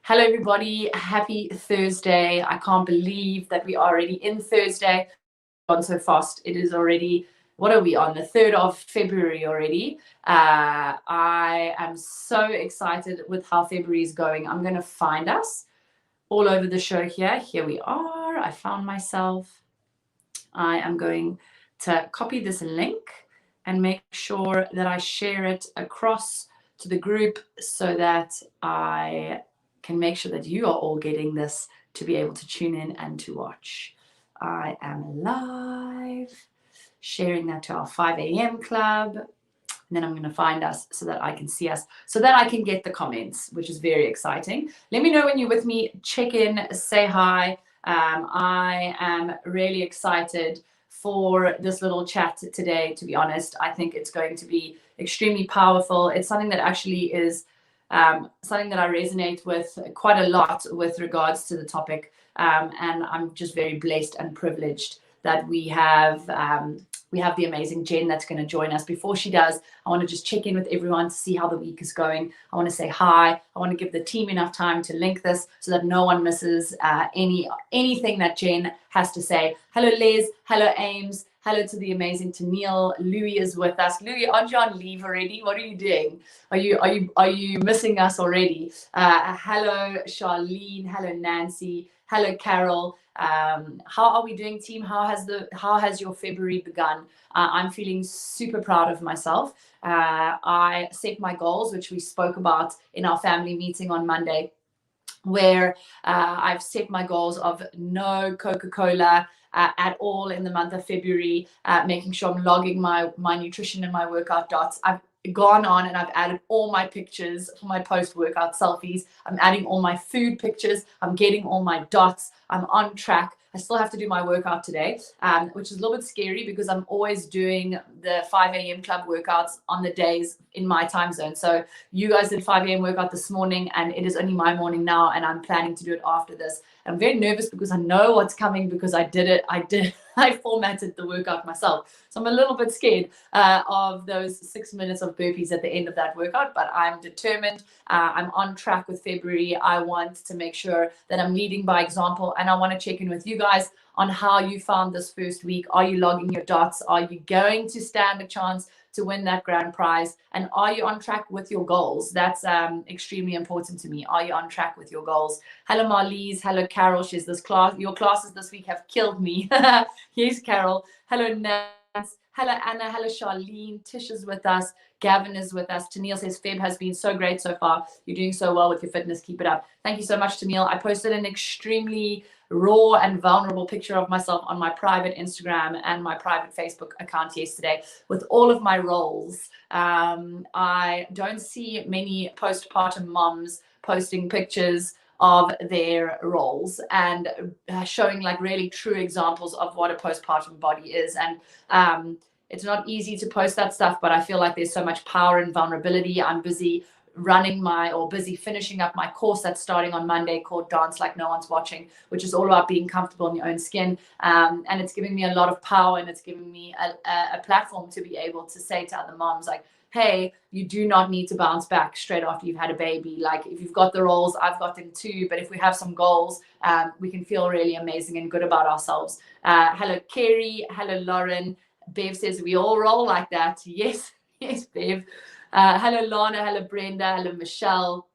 Hello, everybody. Happy Thursday. I can't believe that we are already in Thursday. Gone so fast. It is already, what are we on? The 3rd of February already. I am so excited with how February is going. I'm going to find us all over the show here. Here we are. I found myself. I am going to copy this link and make sure that I share it across to the group so that I can make sure that you are all getting this to be able to tune in and to watch. I am live, sharing that to our 5 a.m. club. And then I'm going to find us so that I can see us, so that I can get the comments, which is very exciting. Let me know when you're with me. Check in, say hi. I am really excited for this little chat today, to be honest. I think it's going to be extremely powerful. It's something that actually is something that I resonate with quite a lot with regards to the topic. And I'm just very blessed and privileged that we have the amazing Jen that's going to join us. Before she does, I want to just check in with everyone to see how the week is going. I want to say hi. I want to give the team enough time to link this so that no one misses anything that Jen has to say. Hello, Liz. Hello, Ames. Hello to the amazing Tennille. Louis is with us. Louis, aren't you on leave already? What are you doing? Are you missing us already? Hello, Charlene. Hello, Nancy. Hello, Carol. How are we doing, team? How has your February begun? I'm feeling super proud of myself. I set my goals, which we spoke about in our family meeting on Monday, where I've set my goals of no Coca-Cola at all in the month of February, making sure I'm logging my nutrition and my workout dots. I've gone on and I've added all my pictures for my post-workout selfies. I'm adding all my food pictures. I'm getting all my dots. I'm on track. I still have to do my workout today, which is a little bit scary because I'm always doing the 5 a.m. club workouts on the days in my time zone. So you guys did 5 a.m. workout this morning, and it is only my morning now, and I'm planning to do it after this. I'm very nervous because I know what's coming because I did it. I formatted the workout myself. So I'm a little bit scared of those 6 minutes of burpees at the end of that workout, but I'm determined. I'm on track with February. I want to make sure that I'm leading by example, and I want to check in with you guys on how you found this first week. Are you logging your dots? Are you going to stand a chance to win that grand prize? And are you on track with your goals? That's extremely important to me. Are you on track with your goals? Hello, Marlies. Hello, Carol. She's this class. Your classes this week have killed me. Here's Carol. Hello, Nance. Hello, Anna. Hello, Charlene. Tish is with us. Gavin is with us. Tennille says, Feb has been so great so far. You're doing so well with your fitness. Keep it up. Thank you so much, Tennille. I posted an extremely raw and vulnerable picture of myself on my private Instagram and my private Facebook account yesterday with all of my roles. I don't see many postpartum moms posting pictures of their roles and showing like really true examples of what a postpartum body is. And it's not easy to post that stuff, but I feel like there's so much power and vulnerability. I'm busy finishing up my course that's starting on Monday called Dance Like No One's Watching, which is all about being comfortable in your own skin. And it's giving me a lot of power, and it's giving me a platform to be able to say to other moms, like, hey, you do not need to bounce back straight after you've had a baby. Like, if you've got the roles, I've got them too. But if we have some goals, we can feel really amazing and good about ourselves. Hello, Kerry. Hello, Lauren. Bev says we all roll like that. Yes, yes, Bev. Hello, Lana. Hello, Brenda. Hello, Michelle,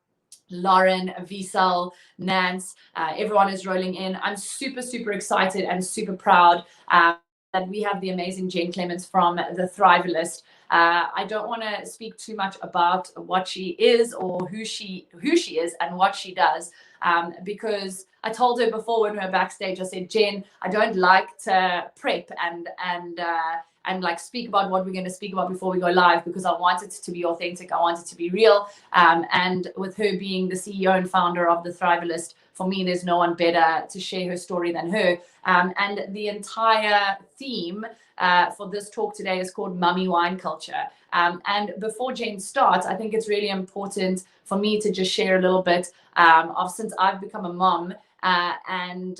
Lauren, Visal, Nance. Everyone is rolling in. I'm super, super excited and super proud that we have the amazing Jen Clements from the Thrive List. I don't want to speak too much about what she is or who she is and what she does, because I told her before when we were backstage, I said, Jen, I don't like to prep and like speak about what we're going to speak about before we go live, because I want it to be authentic. I want it to be real. And with her being the CEO and founder of the Thrive List, for me, there's no one better to share her story than her. And the entire theme for this talk today is called Mummy Wine Culture. And before Jen starts, I think it's really important for me to just share a little bit of since I've become a mom and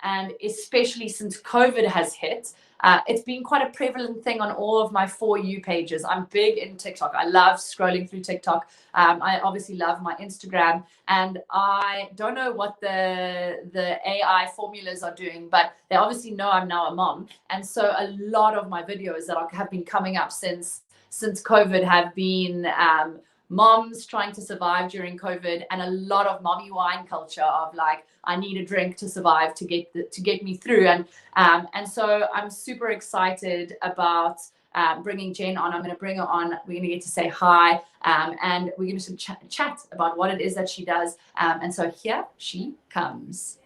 and especially since COVID has hit, it's been quite a prevalent thing on all of my For You pages. I'm big in TikTok. I love scrolling through TikTok. I obviously love my Instagram, and I don't know what the AI formulas are doing, but they obviously know I'm now a mom, and so a lot of my videos that have been coming up since COVID have been moms trying to survive during COVID, and a lot of mommy wine culture of like, I need a drink to survive to get me through. And so I'm super excited about bringing Jen on. I'm going to bring her on. We're going to get to say hi, and we're going to chat about what it is that she does. And so here she comes.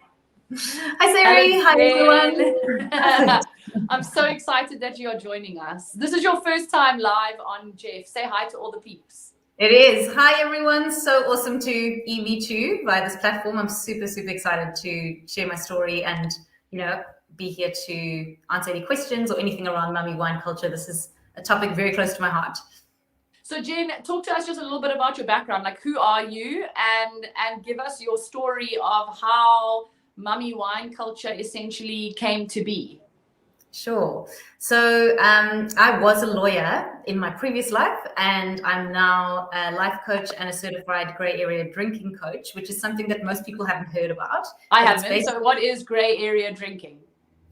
Hi, Seri. Hi, everyone. I'm so excited that you are joining us. This is your first time live on Jeff. Say hi to all the peeps. It is. Hi, everyone. So awesome to be me too via this platform. I'm super, super excited to share my story and, be here to answer any questions or anything around mummy wine culture. This is a topic very close to my heart. So Jen, talk to us just a little bit about your background. Like, who are you? And give us your story of how mummy wine culture essentially came to be. Sure. So I was a lawyer in my previous life, and I'm now a life coach and a certified grey area drinking coach, which is something that most people haven't heard about. I haven't. So what is grey area drinking?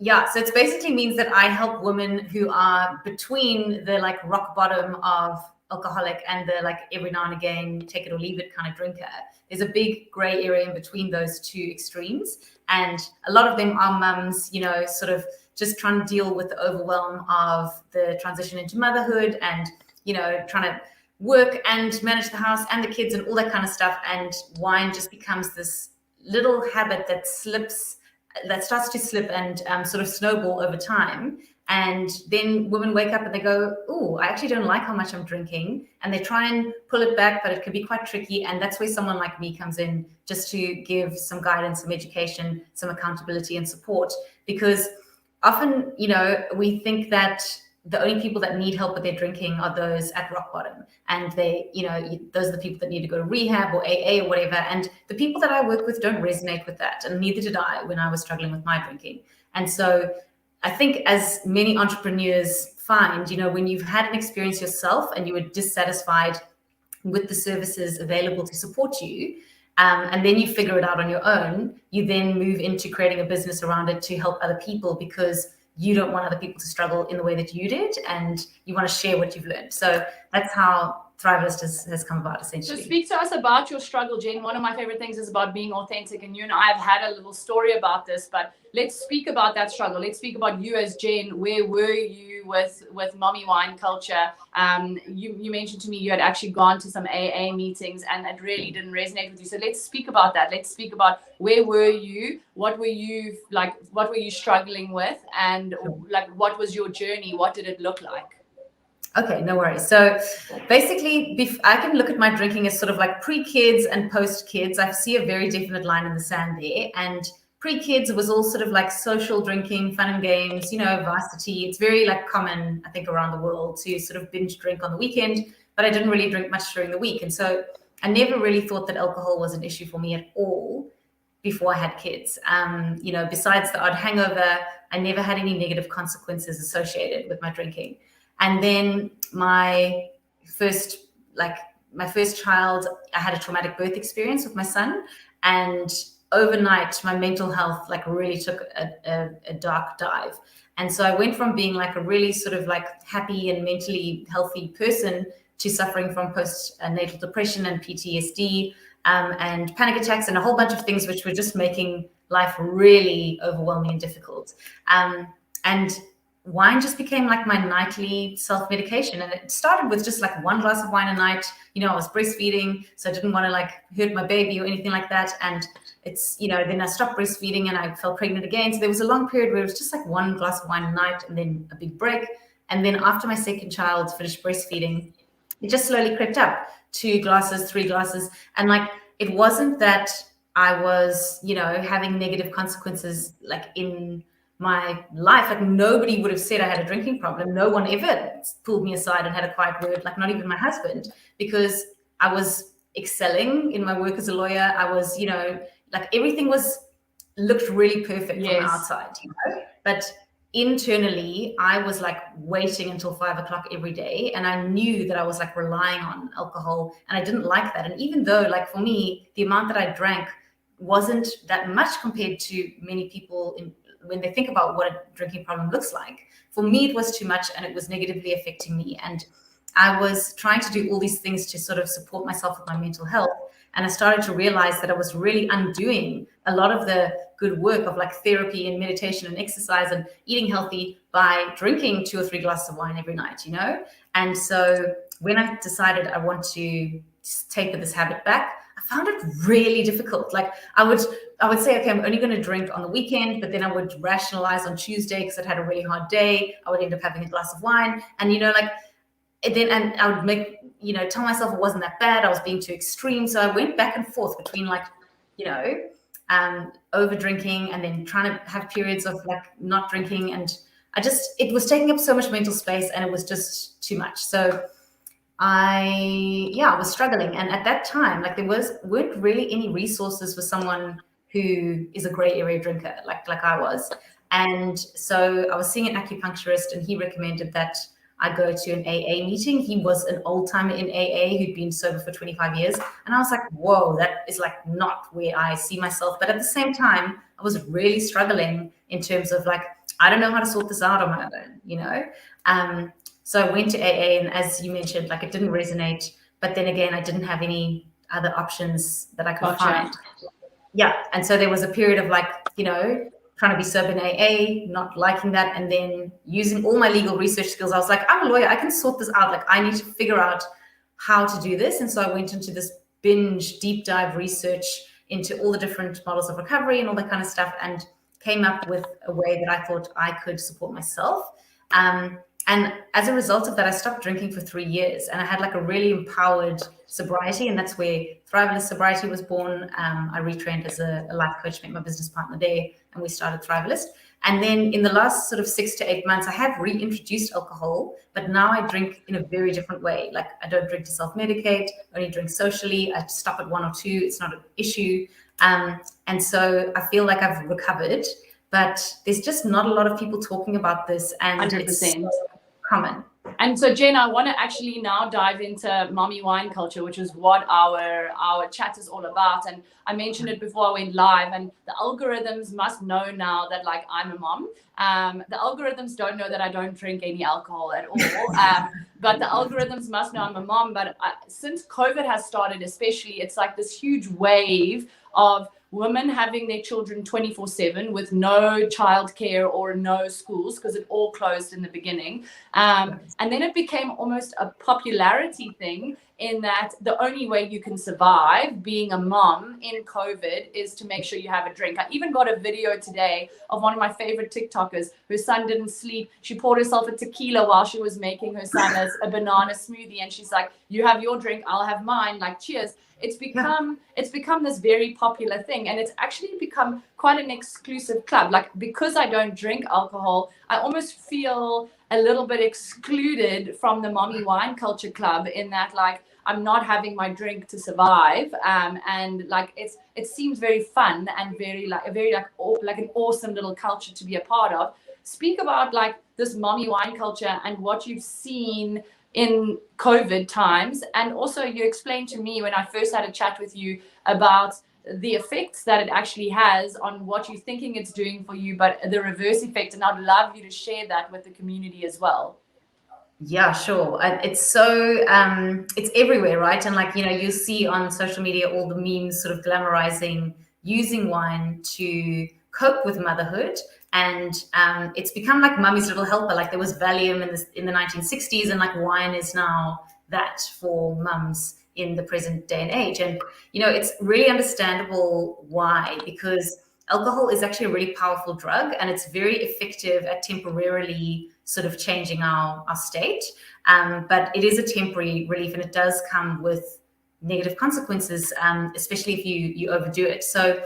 Yeah, so it basically means that I help women who are between the like rock bottom of alcoholic and the like every now and again take it or leave it kind of drinker. There's a big grey area in between those two extremes, and a lot of them are mums, sort of just trying to deal with the overwhelm of the transition into motherhood and, trying to work and manage the house and the kids and all that kind of stuff. And wine just becomes this little habit that starts to slip and sort of snowball over time. And then women wake up and they go, oh, I actually don't like how much I'm drinking. And they try and pull it back, but it can be quite tricky. And that's where someone like me comes in, just to give some guidance, some education, some accountability and support. Because often, we think that the only people that need help with their drinking are those at rock bottom. And they, those are the people that need to go to rehab or AA or whatever. And the people that I work with don't resonate with that. And neither did I when I was struggling with my drinking. And so I think as many entrepreneurs find, when you've had an experience yourself and you were dissatisfied with the services available to support you, and then you figure it out on your own, you then move into creating a business around it to help other people, because you don't want other people to struggle in the way that you did, and you want to share what you've learned. So that's how Thrivalist has come about, essentially. So speak to us about your struggle, Jen. One of my favorite things is about being authentic, and you and I have had a little story about this, but let's speak about that struggle. Let's speak about you as Jen. Where were you with mommy wine culture? You mentioned to me you had actually gone to some AA meetings and it really didn't resonate with you. So let's speak about that. Let's speak about where were you? What were you like? What were you struggling with? And like, what was your journey? What did it look like? Okay, no worries. So basically, I can look at my drinking as sort of like pre-kids and post-kids. I see a very definite line in the sand there. And pre-kids was all sort of like social drinking, fun and games, varsity. It's very like common, I think, around the world to sort of binge drink on the weekend, but I didn't really drink much during the week. And so I never really thought that alcohol was an issue for me at all before I had kids. Besides the odd hangover, I never had any negative consequences associated with my drinking. And then my first child, I had a traumatic birth experience with my son, and overnight my mental health like really took a dark dive. And so I went from being like a really sort of like happy and mentally healthy person to suffering from postnatal depression and PTSD and panic attacks and a whole bunch of things which were just making life really overwhelming and difficult. And wine just became like my nightly self-medication. And it started with just like one glass of wine a night. I was breastfeeding, so I didn't want to like hurt my baby or anything like that. And it's, then I stopped breastfeeding and I fell pregnant again. So there was a long period where it was just like one glass of wine a night and then a big break. And then after my second child finished breastfeeding, it just slowly crept up 2 glasses, 3 glasses. And like, it wasn't that I was, having negative consequences like in my life. Like nobody would have said I had a drinking problem. No one ever pulled me aside and had a quiet word, like not even my husband, because I was excelling in my work as a lawyer. I was, like everything was looked really perfect from the Yes. outside, but internally I was like waiting until 5 o'clock every day, and I knew that I was like relying on alcohol, and I didn't like that. And even though, like, for me, the amount that I drank wasn't that much compared to many people when they think about what a drinking problem looks like, for me it was too much, and it was negatively affecting me. And I was trying to do all these things to sort of support myself with my mental health, and I started to realize that I was really undoing a lot of the good work of like therapy and meditation and exercise and eating healthy by drinking 2 or 3 glasses of wine every night, And so when I decided I want to taper this habit back, I found it really difficult. Like I would say, okay, I'm only going to drink on the weekend, but then I would rationalize on Tuesday because I'd had a really hard day. I would end up having a glass of wine, and and I would make, tell myself it wasn't that bad. I was being too extreme. So I went back and forth between over drinking and then trying to have periods of like not drinking. And it was taking up so much mental space, and it was just too much. So I was struggling. And at that time, like weren't really any resources for someone who is a gray area drinker, like I was. And so I was seeing an acupuncturist, and he recommended that I go to an AA meeting. He was an old timer in AA who'd been sober for 25 years. And I was like, whoa, that is like not where I see myself. But at the same time, I was really struggling in terms of like, I don't know how to sort this out on my own, So I went to AA, and as you mentioned, like it didn't resonate. But then again, I didn't have any other options that I could find. Yeah. And so there was a period of like, trying to be sober in AA, not liking that, and then using all my legal research skills. I was like, I'm a lawyer, I can sort this out. Like I need to figure out how to do this. And so I went into this binge deep dive research into all the different models of recovery and all that kind of stuff, and came up with a way that I thought I could support myself. And as a result of that, I stopped drinking for 3 years, and I had like a really empowered sobriety, and that's where Thrivalist Sobriety was born. I retrained as a life coach, met my business partner there, and we started Thrivalist. And then in the last sort of 6 to 8 months, I have reintroduced alcohol, but now I drink in a very different way. Like I don't drink to self-medicate, I only drink socially. I stop at 1 or 2, it's not an issue. And so I feel like I've recovered, but there's just not a lot of people talking about this, and 100%. It's so common. And so, Jen, I want to actually now dive into mommy wine culture, which is what our chat is all about. And I mentioned it before I went live, and the algorithms must know now that like I'm a mom. The algorithms don't know that I don't drink any alcohol at all. But the algorithms must know I'm a mom. But since COVID has started, especially, it's like this huge wave of women having their children 24/7 with no childcare or no schools, because it all closed in the beginning. And then it became almost a popularity thing, in that the only way you can survive being a mom in COVID is to make sure you have a drink. I even got a video today of one of my favorite TikTokers. Her son didn't sleep. She poured herself a tequila while she was making her son a banana smoothie. And she's like, you have your drink, I'll have mine, like cheers. It's become this very popular thing, and it's actually become quite an exclusive club. Like, because I don't drink alcohol, I almost feel a little bit excluded from the mommy wine culture club, in that like I'm not having my drink to survive, and like it seems very fun and very an awesome little culture to be a part of. Speak about like this mommy wine culture and what you've seen in COVID times. And also you explained to me when I first had a chat with you about the effects that it actually has on what you're thinking it's doing for you, but the reverse effect. And I'd love you to share that with the community as well. Yeah, sure. It's so, it's everywhere, right? And like, you see on social media, all the memes sort of glamorizing using wine to cope with motherhood. And it's become like mummy's little helper. Like there was Valium in the 1960s, and like wine is now that for mums in the present day and age. And, it's really understandable why, because alcohol is actually a really powerful drug, and it's very effective at temporarily sort of changing our state. But it is a temporary relief, and it does come with negative consequences, especially if you overdo it. So,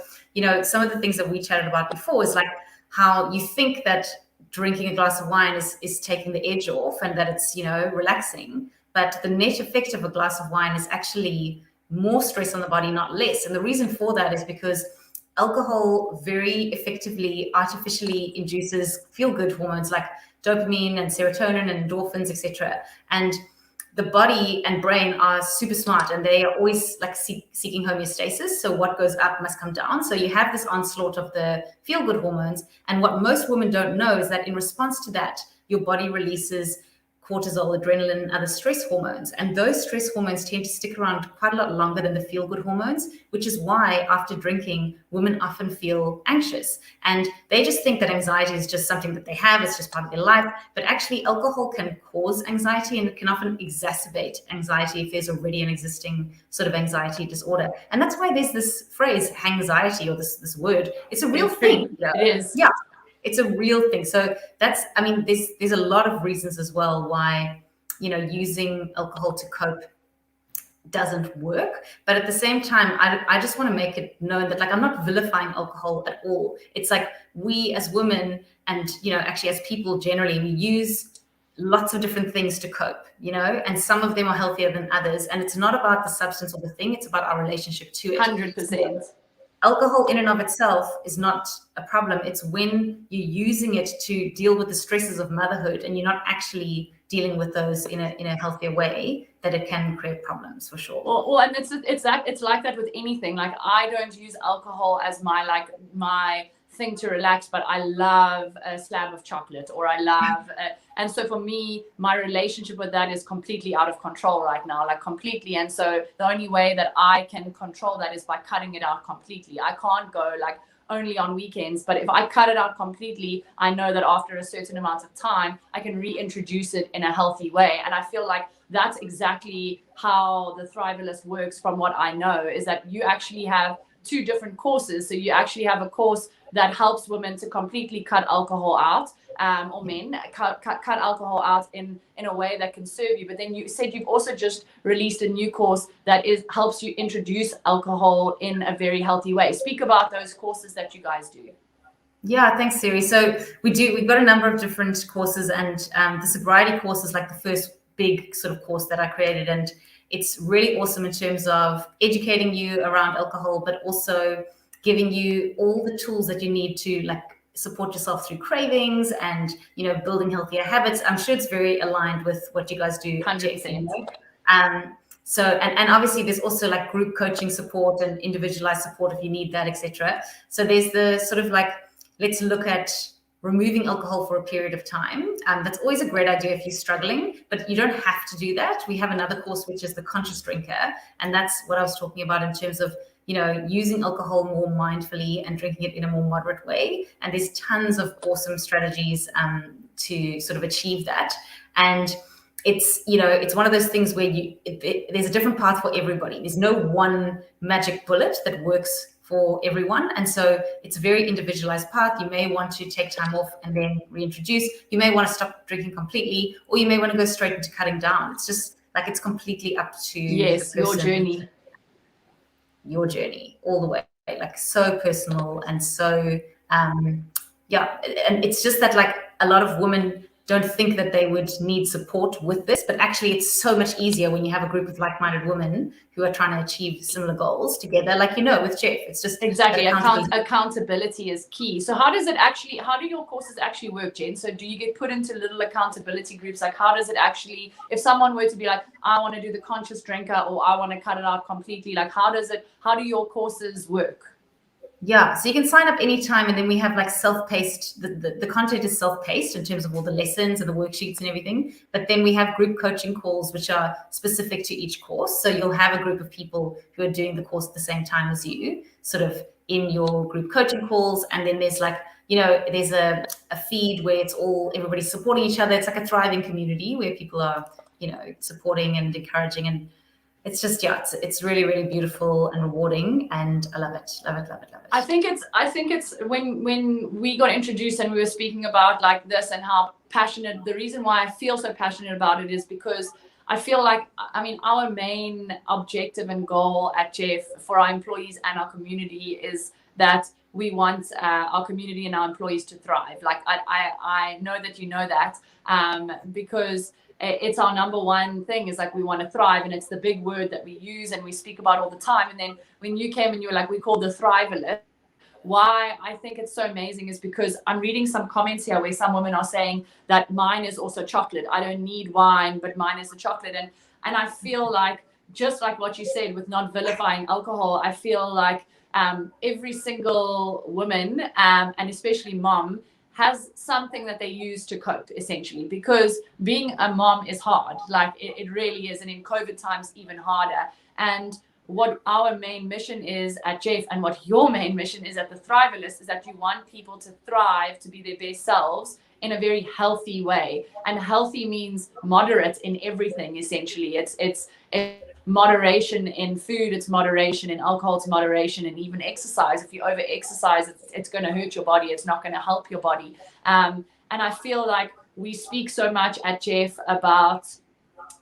some of the things that we chatted about before is like how you think that drinking a glass of wine is taking the edge off, and that it's, relaxing. But the net effect of a glass of wine is actually more stress on the body, not less. And the reason for that is because alcohol very effectively artificially induces feel-good hormones like dopamine and serotonin and endorphins, etc. And the body and brain are super smart, and they are always like seeking homeostasis. So what goes up must come down. So you have this onslaught of the feel-good hormones, and what most women don't know is that in response to that, your body releases cortisol, adrenaline, and other stress hormones. And those stress hormones tend to stick around quite a lot longer than the feel-good hormones, which is why after drinking, women often feel anxious. And they just think that anxiety is just something that they have, it's just part of their life. But actually, alcohol can cause anxiety, and it can often exacerbate anxiety if there's already an existing sort of anxiety disorder. And that's why there's this phrase, anxiety, or this word. It's a real thing. It is. Yeah. It's a real thing. So that's, I mean, there's a lot of reasons as well why, you know, using alcohol to cope doesn't work. But at the same time, I just want to make it known that, like, I'm not vilifying alcohol at all. It's like we as women and, you know, actually as people generally, we use lots of different things to cope, you know, and some of them are healthier than others. And it's not about the substance or the thing, it's about our relationship to it. 100%. Alcohol in and of itself is not a problem. It's when you're using it to deal with the stresses of motherhood and you're not actually dealing with those in a healthier way that it can create problems, for sure. Well, and it's like that with anything. Like, I don't use alcohol as my thing to relax, but I love a slab of chocolate, or I love and so for me, my relationship with that is completely out of control right now, like completely. And so the only way that I can control that is by cutting it out completely. I can't go like only on weekends, but if I cut it out completely, I know that after a certain amount of time, I can reintroduce it in a healthy way. And I feel like that's exactly how the Thrivalist works, from what I know, is that you actually have two different courses. So you actually have a course that helps women to completely cut alcohol out, or men cut alcohol out in a way that can serve you. But then you said you've also just released a new course that helps you introduce alcohol in a very healthy way. Speak about those courses that you guys do. Yeah, thanks, Seri. So we've got a number of different courses, and the sobriety course is like the first big sort of course that I created, and it's really awesome in terms of educating you around alcohol, but also giving you all the tools that you need to, like, support yourself through cravings and, you know, building healthier habits. I'm sure it's very aligned with what you guys do. 100%. So, and obviously there's also like group coaching support and individualized support if you need that, etc. So there's the sort of like, let's look at removing alcohol for a period of time. That's always a great idea if you're struggling, but you don't have to do that. We have another course, which is the conscious drinker. And that's what I was talking about in terms of, you know, using alcohol more mindfully and drinking it in a more moderate way. And there's tons of awesome strategies to sort of achieve that. And it's, you know, it's one of those things where there's a different path for everybody. There's no one magic bullet that works for everyone. And so it's a very individualized path. You may want to take time off and then reintroduce. You may want to stop drinking completely, or you may want to go straight into cutting down. It's just like, it's completely up to your journey. Your journey all the way, like, so personal. And so yeah, and it's just that, like, a lot of women don't think that they would need support with this, but actually it's so much easier when you have a group of like-minded women who are trying to achieve similar goals together, like, you know, with Jeff. It's just exactly accountability is key. So how do your courses actually work, Jen? So do you get put into little accountability groups? Like, how does it actually, if someone were to be like, I want to do the conscious drinker, or I want to cut it out completely, like, how do your courses work? Yeah, so you can sign up anytime, and then we have like self-paced, the content is self-paced in terms of all the lessons and the worksheets and everything. But then we have group coaching calls, which are specific to each course. So you'll have a group of people who are doing the course at the same time as you, sort of in your group coaching calls. And then there's like, you know, there's a feed where it's all, everybody's supporting each other. It's like a thriving community where people are, you know, supporting and encouraging, and it's just, yeah, it's really, really beautiful and rewarding, and I love it. I think it's when we got introduced and we were speaking about like this and how passionate, the reason why I feel so passionate about it is because I feel like, I mean, our main objective and goal at Jeff for our employees and our community is that we want our community and our employees to thrive. Like, I know that you know that, because it's our number one thing, is like, we want to thrive, and it's the big word that we use and we speak about all the time. And then when you came and you were like, we call the Thrivalist, why I think it's so amazing is because I'm reading some comments here where some women are saying that mine is also chocolate. I don't need wine, but mine is the chocolate. And I feel like, just like what you said with not vilifying alcohol, I feel like every single woman, and especially mom, has something that they use to cope, essentially, because being a mom is hard. Like it really is. And in COVID times, even harder. And what our main mission is at Jeff, and what your main mission is at the Thrivalist, is that you want people to thrive, to be their best selves in a very healthy way. And healthy means moderate in everything, essentially. It's moderation in food, it's moderation in alcohol, it's moderation in even exercise. If you over exercise, it's going to hurt your body, it's not going to help your body. And I feel like we speak so much at Jeff about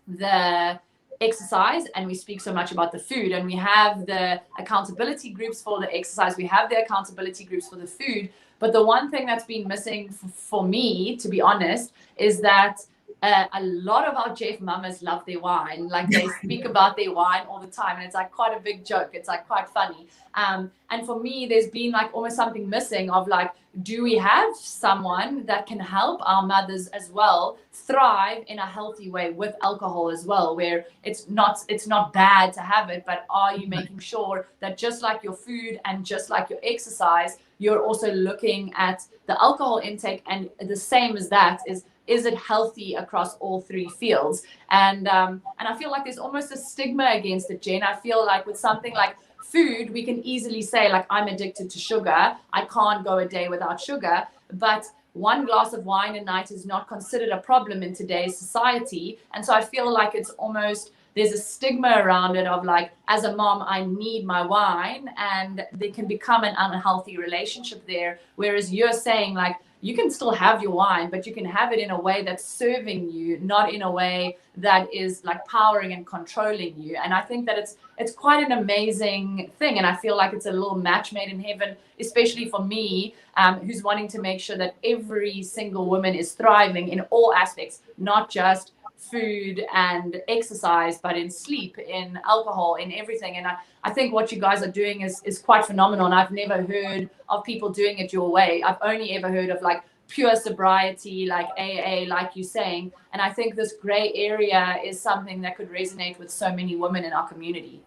the exercise, and we speak so much about the food, and we have the accountability groups for the exercise, we have the accountability groups for the food. But the one thing that's been missing for me, to be honest, is that a lot of our Jeff mamas love their wine. Like they speak about their wine all the time, and it's like quite a big joke. It's like quite funny. And for me, there's been like almost something missing of like, do we have someone that can help our mothers as well thrive in a healthy way with alcohol as well, where it's not bad to have it, but are you making sure that just like your food and just like your exercise, you're also looking at the alcohol intake, and the same as that is it healthy across all three fields? And I feel like there's almost a stigma against it, Jen. I feel like with something like food, we can easily say like, I'm addicted to sugar, I can't go a day without sugar. But one glass of wine a night is not considered a problem in today's society. And so I feel like it's almost, there's a stigma around it of like, as a mom, I need my wine, and there can become an unhealthy relationship there. Whereas you're saying like, you can still have your wine, but you can have it in a way that's serving you, not in a way that is like powering and controlling you. And I think that it's quite an amazing thing. And I feel like it's a little match made in heaven, especially for me, who's wanting to make sure that every single woman is thriving in all aspects, not just food and exercise, but in sleep, in alcohol, in everything. And I think what you guys are doing is quite phenomenal. And I've never heard of people doing it your way. I've only ever heard of like pure sobriety, like AA, like you're saying. And I think this gray area is something that could resonate with so many women in our community.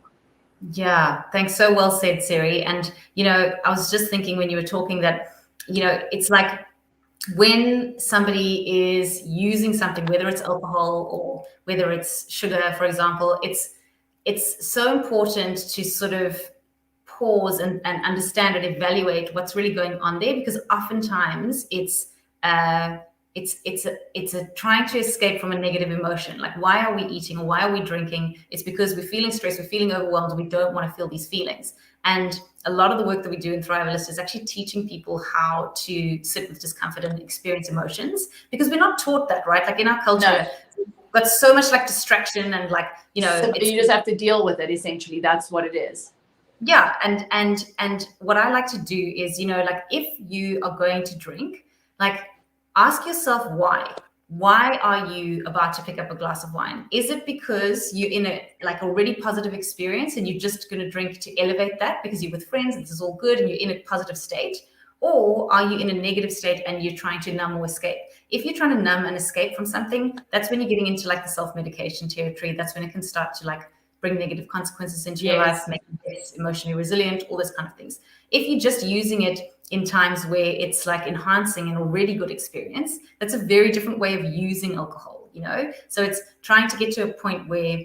Yeah, thanks. So well said, Seri. And, I was just thinking when you were talking that, it's like, when somebody is using something, whether it's alcohol or whether it's sugar, for example, it's so important to sort of pause and understand and evaluate what's really going on there, because oftentimes it's trying to escape from a negative emotion. Like, why are we eating or why are we drinking? It's because we're feeling stressed, we're feeling overwhelmed, we don't want to feel these feelings. And a lot of the work that we do in Thrivalist is actually teaching people how to sit with discomfort and experience emotions, because we're not taught that, right? Like in our culture, we've got so much like distraction and like, so you just have to deal with it, essentially. That's what it is. Yeah. And what I like to do is, like if you are going to drink, like ask yourself why. Why are you about to pick up a glass of wine? Is it because you're in a like already positive experience and you're just going to drink to elevate that because you're with friends, this is all good and you're in a positive state? Or are you in a negative state and you're trying to numb or escape? If you're trying to numb and escape from something, that's when you're getting into like the self-medication territory. That's when it can start to like bring negative consequences into your life, make you less emotionally resilient, all those kind of things. If you're just using it in times where it's like enhancing an already good experience, that's a very different way of using alcohol, So it's trying to get to a point where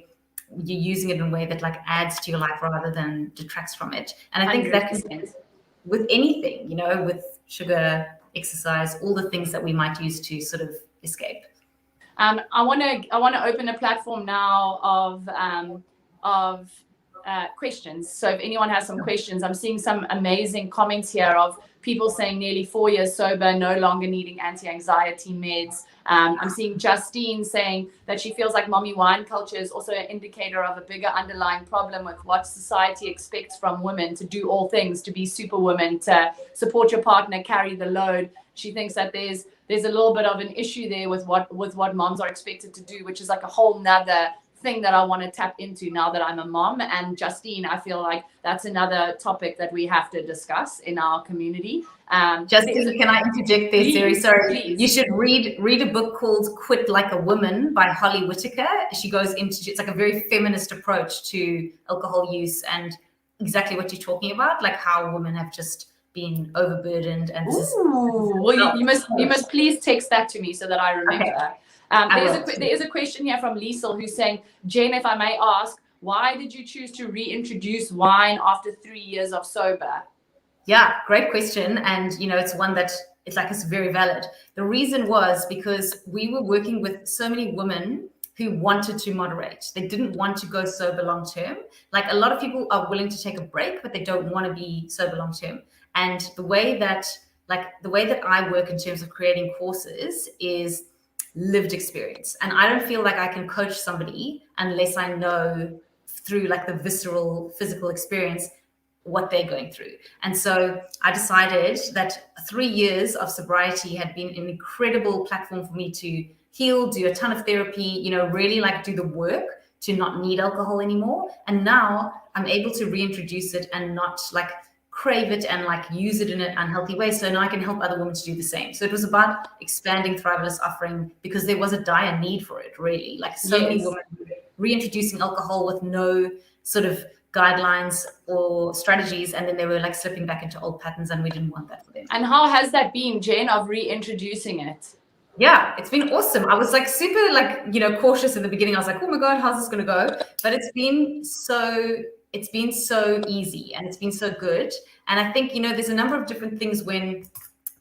you're using it in a way that like adds to your life rather than detracts from it. And I think 100%. That can be with anything, with sugar, exercise, all the things that we might use to sort of escape. I want to open a platform now of questions. So if anyone has some questions, I'm seeing some amazing comments here of people saying nearly 4 years sober, no longer needing anti-anxiety meds. I'm seeing Justine saying that she feels like mommy wine culture is also an indicator of a bigger underlying problem with what society expects from women: to do all things, to be superwomen, to support your partner, carry the load. She thinks that there's a little bit of an issue there with what moms are expected to do, which is like a whole nother thing that I want to tap into now that I'm a mom. And Justine, I feel like that's another topic that we have to discuss in our community. Justine, can I interject there, Seri? Sorry. Please. You should read a book called Quit Like a Woman by Holly Whitaker. She goes into, it's like a very feminist approach to alcohol use and exactly what you're talking about, like how women have just been overburdened. And well, you must please text that to me so that I remember. Okay. There is a question here from Liesel who's saying, Jen, if I may ask, why did you choose to reintroduce wine after 3 years of sober? Yeah, great question. And, you know, it's one that it's very valid. The reason was because we were working with so many women who wanted to moderate. They didn't want to go sober long term. Like a lot of people are willing to take a break, but they don't want to be sober long term. And the way that I work in terms of creating courses is lived experience. And I don't feel like I can coach somebody unless I know through like the visceral physical experience what they're going through. And so I decided that 3 years of sobriety had been an incredible platform for me to heal, do a ton of therapy, you know, really like do the work to not need alcohol anymore. And now I'm able to reintroduce it and not like crave it and like use it in an unhealthy way. So now I can help other women to do the same. So it was about expanding Thrivalist offering because there was a dire need for it, really. Like so many women reintroducing alcohol with no sort of guidelines or strategies, and then they were like slipping back into old patterns, and we didn't want that for them. And how has that been, Jen, of reintroducing it? Yeah, it's been awesome. I was like super like, you know, cautious in the beginning. I was like, oh my God, how's this going to go? But it's been so easy and it's been so good. And I think, you know, there's a number of different things when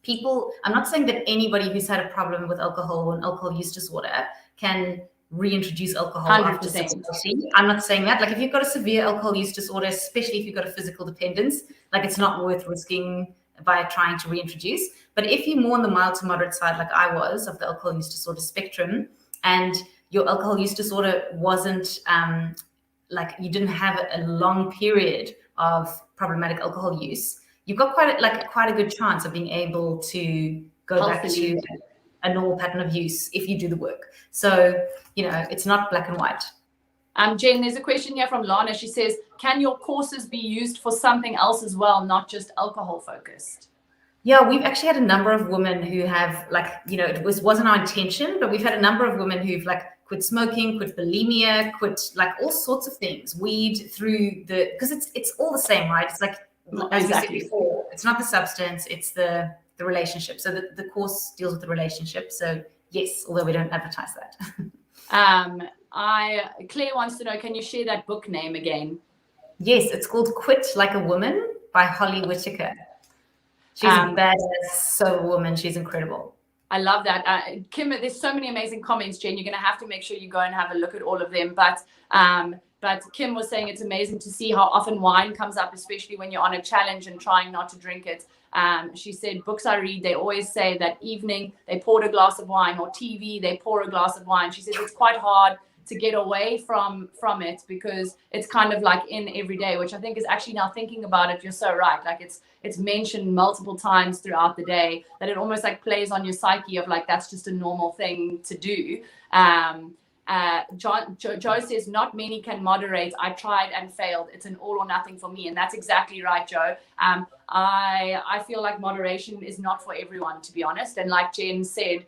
people, I'm not saying that anybody who's had a problem with alcohol or an alcohol use disorder can reintroduce alcohol 100%. After sobriety. I'm not saying that. Like if you've got a severe alcohol use disorder, especially if you've got a physical dependence, like it's not worth risking by trying to reintroduce. But if you're more on the mild to moderate side, like I was of the alcohol use disorder spectrum, and your alcohol use disorder wasn't like you didn't have a long period of problematic alcohol use, you've got quite a good chance of being able to go back to a normal pattern of use if you do the work. So, you know, it's not black and white. Jen, there's a question here from Lana. She says, can your courses be used for something else as well, not just alcohol focused? Yeah, we've actually had a number of women who have like, you know, it wasn't our intention, but we've had a number of women who've like quit smoking, quit bulimia, quit like all sorts of things, weed through because it's all the same, right? It's like, as we said before, it's not the substance, it's the relationship. So the course deals with the relationship. So yes, although we don't advertise that. Claire wants to know, can you share that book name again? Yes, it's called Quit Like a Woman by Holly Whitaker. She's a badass sober woman. She's incredible. I love that. Kim, there's so many amazing comments, Jen. You're going to have to make sure you go and have a look at all of them. But Kim was saying it's amazing to see how often wine comes up, especially when you're on a challenge and trying not to drink it. She said, books I read, they always say that evening they poured a glass of wine, or TV, they pour a glass of wine. She says it's quite hard to get away from it because it's kind of like in every day, which I think is actually, now thinking about it, you're so right. Like it's mentioned multiple times throughout the day that it almost like plays on your psyche of like, that's just a normal thing to do. Joe says, not many can moderate. I tried and failed. It's an all or nothing for me. And that's exactly right, Joe. I feel like moderation is not for everyone, to be honest. And like Jen said,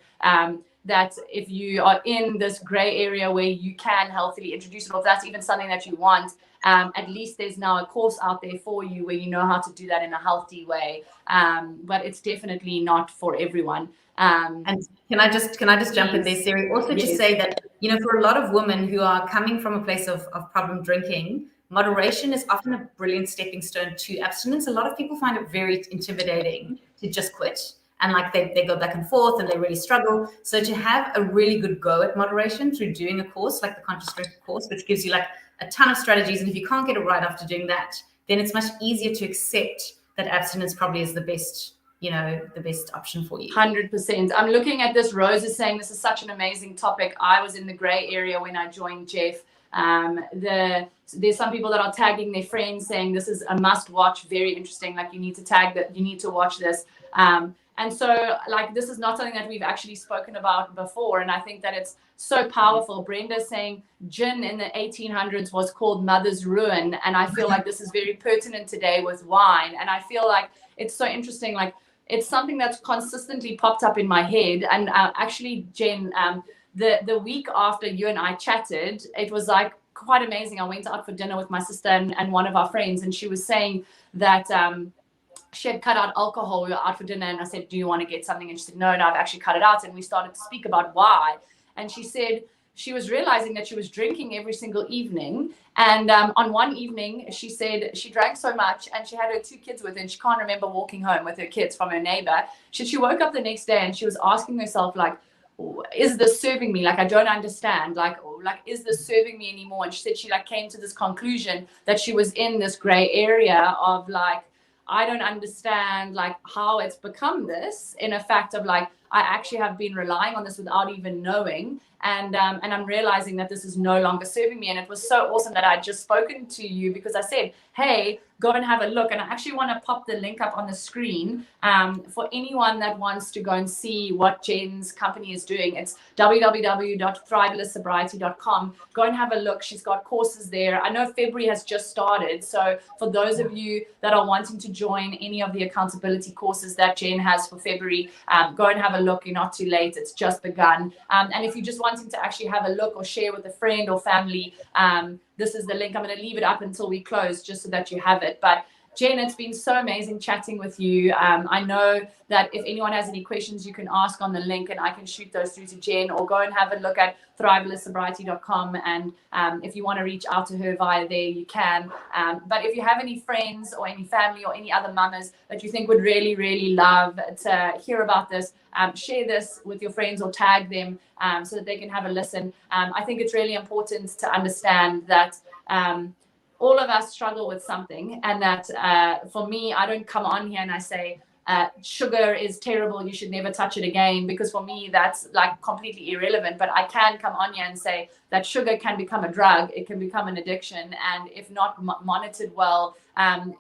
that if you are in this gray area where you can healthily introduce it, or if that's even something that you want, at least there's now a course out there for you where you know how to do that in a healthy way. But it's definitely not for everyone. And can I just jump in there, Seri? Also, just say that, you know, for a lot of women who are coming from a place of problem drinking, moderation is often a brilliant stepping stone to abstinence. A lot of people find it very intimidating to just quit. And like they go back and forth and they really struggle. So to have a really good go at moderation through doing a course like the Conscious Drinker course, which gives you like a ton of strategies. And if you can't get it right after doing that, then it's much easier to accept that abstinence probably is the best, you know, the best option for you. 100%. I'm looking at this. Rose is saying this is such an amazing topic. I was in the gray area when I joined Jeff. There's some people that are tagging their friends saying this is a must watch. Very interesting. Like you need to tag that. You need to watch this. And so, like, this is not something that we've actually spoken about before. And I think that it's so powerful. Brenda's saying gin in the 1800s was called mother's ruin. And I feel like this is very pertinent today with wine. And I feel like it's so interesting. Like, it's something that's consistently popped up in my head. And actually, Jen, the week after you and I chatted, it was like quite amazing. I went out for dinner with my sister and one of our friends, and she was saying that she had cut out alcohol. We were out for dinner, and I said, do you want to get something? And she said, no, I've actually cut it out. And we started to speak about why. And she said she was realizing that she was drinking every single evening. And on one evening, she said she drank so much, and she had her 2 kids with her, and she can't remember walking home with her kids from her neighbor. She woke up the next day, and she was asking herself, like, is this serving me? Like, I don't understand. Like, is this serving me anymore? And she said she like came to this conclusion that she was in this gray area of like, I don't understand like how it's become this, in a fact of like, I actually have been relying on this without even knowing. And I'm realizing that this is no longer serving me. And it was so awesome that I'd just spoken to you, because I said, hey, go and have a look. And I actually want to pop the link up on the screen for anyone that wants to go and see what Jen's company is doing. It's www.thrivelesssobriety.com. Go and have a look. She's got courses there. I know February has just started. So for those of you that are wanting to join any of the accountability courses that Jen has for February, go and have a look. You're not too late. It's just begun. And if you just wanting to actually have a look or share with a friend or family, this is the link. I'm going to leave it up until we close just so that you have it. But Jen, it's been so amazing chatting with you. I know that if anyone has any questions, you can ask on the link, and I can shoot those through to Jen, or go and have a look at thrivelesssobriety.com. And if you want to reach out to her via there, you can. But if you have any friends or any family or any other mamas that you think would really, really love to hear about this, share this with your friends or tag them so that they can have a listen. I think it's really important to understand that all of us struggle with something, and that for me, I don't come on here and I say sugar is terrible, you should never touch it again, because for me that's like completely irrelevant. But I can come on here and say that sugar can become a drug, it can become an addiction, and if not monitored well,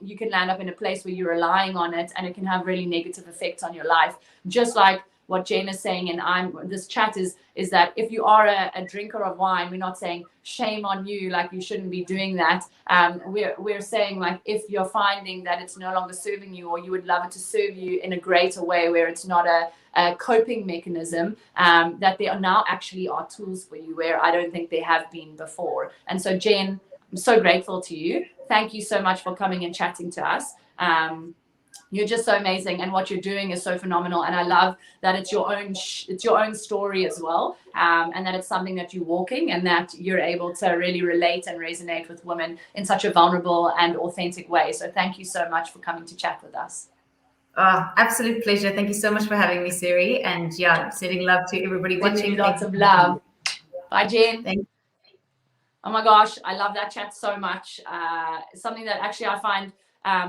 you can land up in a place where you're relying on it, and it can have really negative effects on your life. Just like what Jane is saying, and this chat is that if you are a drinker of wine, we're not saying shame on you, like you shouldn't be doing that. We're saying, like, if you're finding that it's no longer serving you, or you would love it to serve you in a greater way where it's not a coping mechanism, that there now actually are tools for you where I don't think there have been before. And so Jen, I'm so grateful to you. Thank you so much for coming and chatting to us. You're just so amazing, and what you're doing is so phenomenal. And I love that it's your own story as well, and that it's something that you're walking, and that you're able to really relate and resonate with women in such a vulnerable and authentic way. So thank you so much for coming to chat with us. Absolute pleasure. Thank you so much for having me, Seri. And yeah, sending love to everybody watching. Lots of love. Bye, Jen. Thank you. Oh my gosh, I love that chat so much. Something that actually I find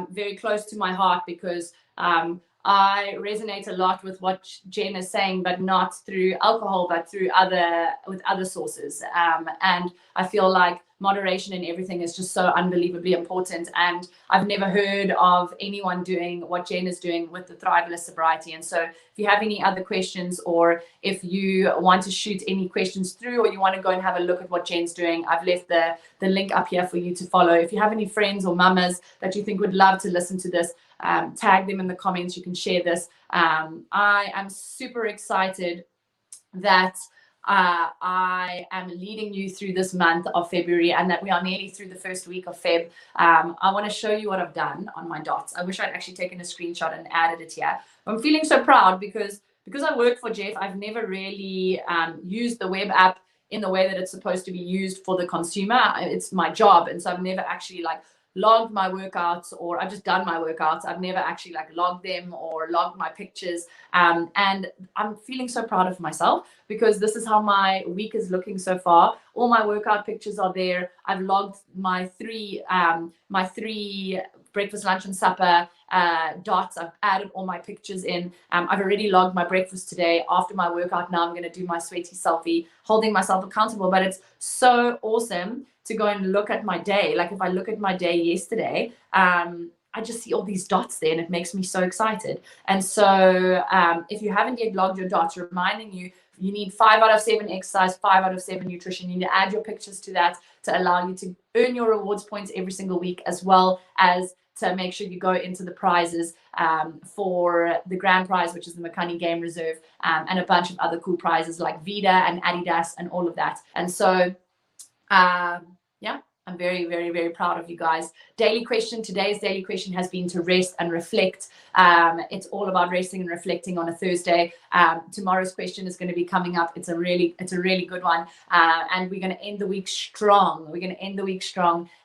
very close to my heart, because I resonate a lot with what Jen is saying, but not through alcohol, but through other sources. And I feel like moderation in everything is just so unbelievably important. And I've never heard of anyone doing what Jen is doing with the Thriveless Sobriety. And so if you have any other questions, or if you want to shoot any questions through, or you want to go and have a look at what Jen's doing, I've left the link up here for you to follow. If you have any friends or mamas that you think would love to listen to this, tag them in the comments. You can share this. I am super excited that I am leading you through this month of February, and that we are nearly through the first week of Feb. I want to show you what I've done on my dots. I wish I'd actually taken a screenshot and added it here. I'm feeling so proud because I work for Jeff. I've never really used the web app in the way that it's supposed to be used for the consumer. It's my job, and so I've never actually logged my workouts, or I've just done my workouts. I've never actually logged them or logged my pictures. And I'm feeling so proud of myself, because this is how my week is looking so far. All my workout pictures are there. I've logged my three breakfast, lunch, and supper dots. I've added all my pictures in. I've already logged my breakfast today. After my workout, now I'm going to do my sweaty selfie, holding myself accountable. But it's so awesome to go and look at my day. Like, if I look at my day yesterday, I just see all these dots there and it makes me so excited. And so if you haven't yet logged your dots, reminding you, you need 5 out of 7 exercise, 5 out of 7 nutrition. You need to add your pictures to that to allow you to earn your rewards points every single week, as well as to make sure you go into the prizes for the grand prize, which is the McCunny Game Reserve, and a bunch of other cool prizes like Vida and Adidas and all of that. And so, yeah, I'm very, very, very proud of you guys. Daily question. Today's daily question has been to rest and reflect. It's all about resting and reflecting on a Thursday. Tomorrow's question is going to be coming up. It's a really good one. And we're going to end the week strong.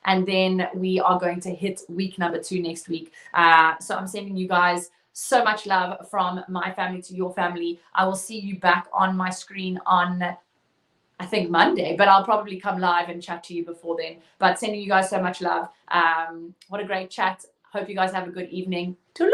And then we are going to hit week number 2 next week. So I'm sending you guys so much love from my family to your family. I will see you back on my screen on, I think, Monday, but I'll probably come live and chat to you before then. But sending you guys so much love. What a great chat. Hope you guys have a good evening. Toodaloo.